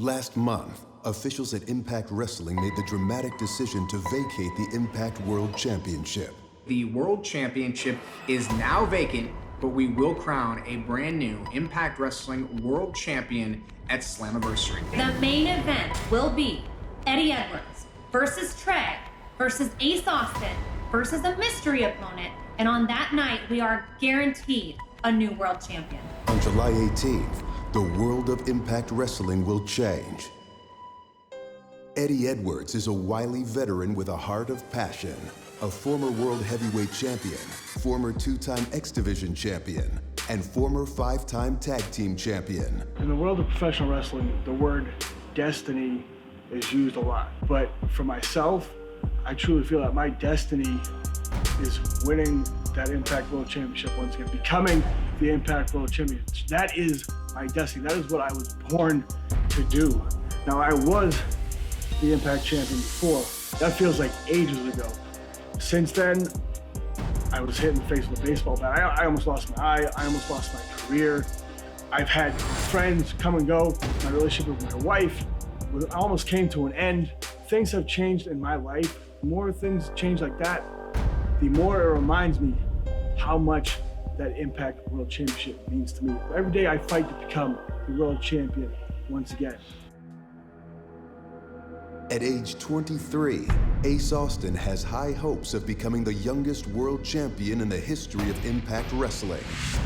Last month, officials at Impact Wrestling made the dramatic decision to vacate the Impact World Championship. The World Championship is now vacant, but we will crown a brand new Impact Wrestling World Champion at Slammiversary. The main event will be Eddie Edwards versus Trey versus Ace Austin versus a mystery opponent, and on that night, we are guaranteed a new world champion. On July 18th, the world of Impact Wrestling will change. Eddie Edwards is a wily veteran with a heart of passion, a former world heavyweight champion, former two-time X Division champion, and former 5-time tag team champion. In the world of professional wrestling, the word destiny is used a lot. But for myself, I truly feel that my destiny is winning that Impact World Championship once again, becoming the Impact World Champion. That is my destiny. That is what I was born to do. Now, I was the Impact Champion before. That feels like ages ago. Since then, I was hit in the face with a baseball bat. I almost lost my eye. I almost lost my career. I've had friends come and go. My relationship with my wife almost came to an end. Things have changed in my life. The more things change like that, the more it reminds me how much that Impact World Championship means to me. Every day I fight to become the world champion once again. At age 23, Ace Austin has high hopes of becoming the youngest world champion in the history of Impact Wrestling.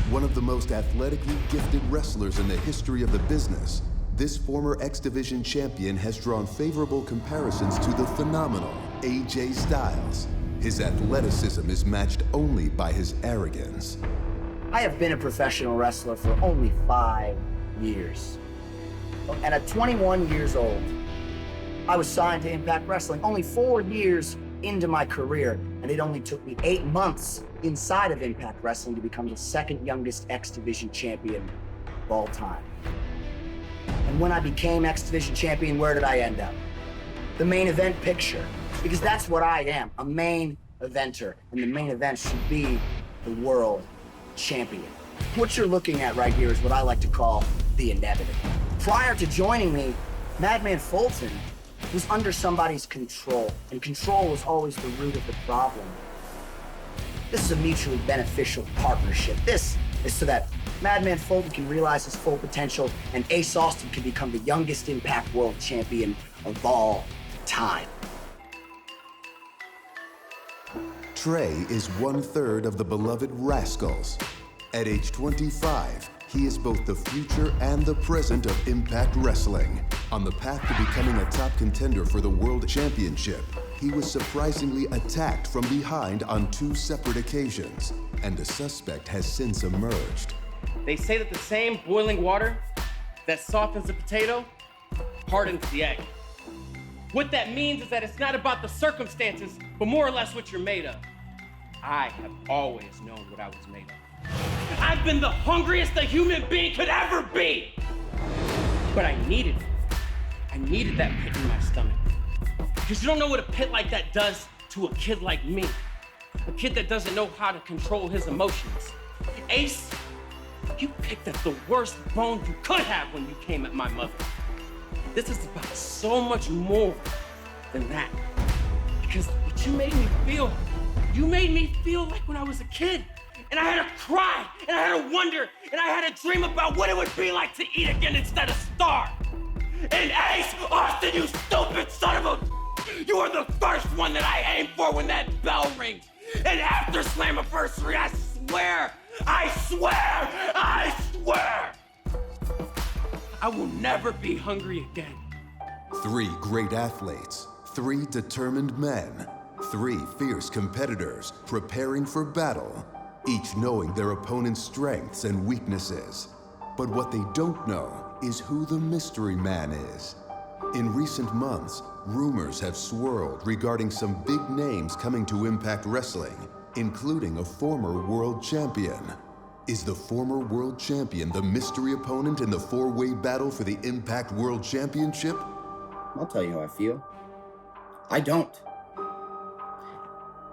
One of the most athletically gifted wrestlers in the history of the business, this former X Division champion has drawn favorable comparisons to the phenomenal AJ Styles. His athleticism is matched only by his arrogance. I have been a professional wrestler for only 5 years. And at 21 years old, I was signed to Impact Wrestling only 4 years into my career, and it only took me 8 months inside of Impact Wrestling to become the second youngest X Division champion of all time. And when I became X Division champion, where did I end up? The main event picture, because that's what I am, a main eventer, and the main event should be the world champion. What you're looking at right here is what I like to call the inevitable. Prior to joining me, Madman Fulton was under somebody's control, and control was always the root of the problem. This is a mutually beneficial partnership. This is so that Madman Fulton can realize his full potential and Ace Austin can become the youngest Impact World Champion of all time. Trey is 1/3 of the beloved Rascals. At age 25, he is both the future and the present of Impact Wrestling. On the path to becoming a top contender for the World Championship, he was surprisingly attacked from behind on 2 separate occasions, and a suspect has since emerged. They say that the same boiling water that softens the potato hardens the egg. What that means is that it's not about the circumstances, but more or less what you're made of. I have always known what I was made of. I've been the hungriest a human being could ever be. But I needed that pit in my stomach. Because you don't know what a pit like that does to a kid like me. A kid that doesn't know how to control his emotions. Ace, you picked at the worst bone you could have when you came at my mother. This is about so much more than that. Because what you made me feel like when I was a kid. And I had to cry, and I had to wonder, and I had to dream about what it would be like to eat again instead of starve. And Ace Austin, you stupid son of a... You are the first one that I aim for when that bell rings. And after Slammiversary, I swear, I will never be hungry again. 3 great athletes, 3 determined men, 3 fierce competitors preparing for battle, each knowing their opponent's strengths and weaknesses. But what they don't know is who the mystery man is. In recent months, rumors have swirled regarding some big names coming to Impact Wrestling, including a former world champion. Is the former world champion the mystery opponent in the 4-way battle for the Impact World Championship? I'll tell you how I feel. I don't.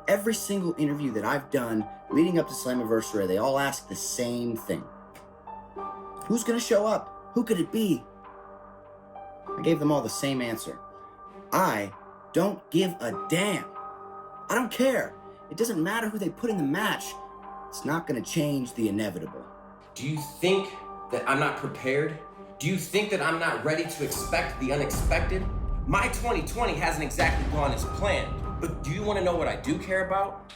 Every single interview that I've done leading up to Slammiversary, they all ask the same thing. Who's gonna show up? Who could it be? I gave them all the same answer. I don't give a damn. I don't care. It doesn't matter who they put in the match. It's not gonna change the inevitable. Do you think that I'm not prepared? Do you think that I'm not ready to expect the unexpected? My 2020 hasn't exactly gone as planned, but do you want to know what I do care about?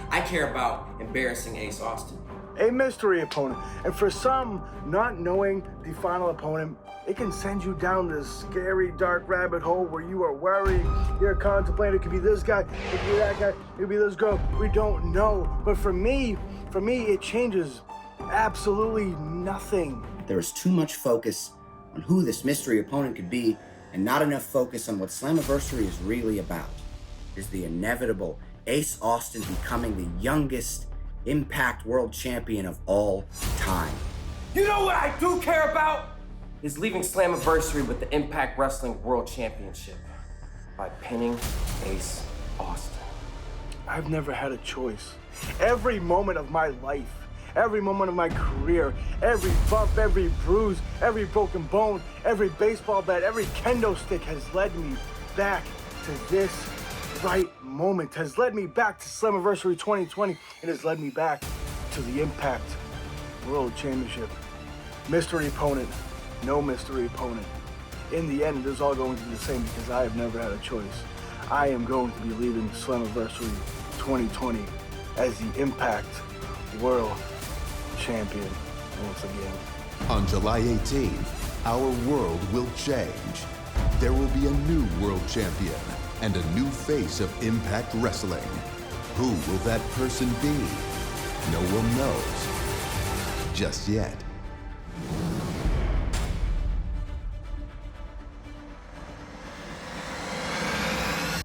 I care about embarrassing Ace Austin. A mystery opponent. And for some, not knowing the final opponent, it can send you down this scary, dark rabbit hole where you are worried, you're contemplating, it could be this guy, it could be that guy, it could be this girl, we don't know. But for me, it changes absolutely nothing. There is too much focus on who this mystery opponent could be and not enough focus on what Slammiversary is really about. Is the inevitable Ace Austin becoming the youngest Impact World Champion of all time. You know what I do care about? Is leaving Slammiversary with the Impact Wrestling World Championship by pinning Ace Austin. I've never had a choice. Every moment of my life, every moment of my career, every bump, every bruise, every broken bone, every baseball bat, every kendo stick has led me back to this right moment, has led me back to Slammiversary 2020, and has led me back to the Impact World Championship. Mystery opponent, no mystery opponent. In the end, it is all going to be the same because I have never had a choice. I am going to be leaving Slammiversary 2020 as the Impact World Champion once again. On July 18th, our world will change. There will be a new world champion and a new face of Impact Wrestling. Who will that person be? No one knows just yet.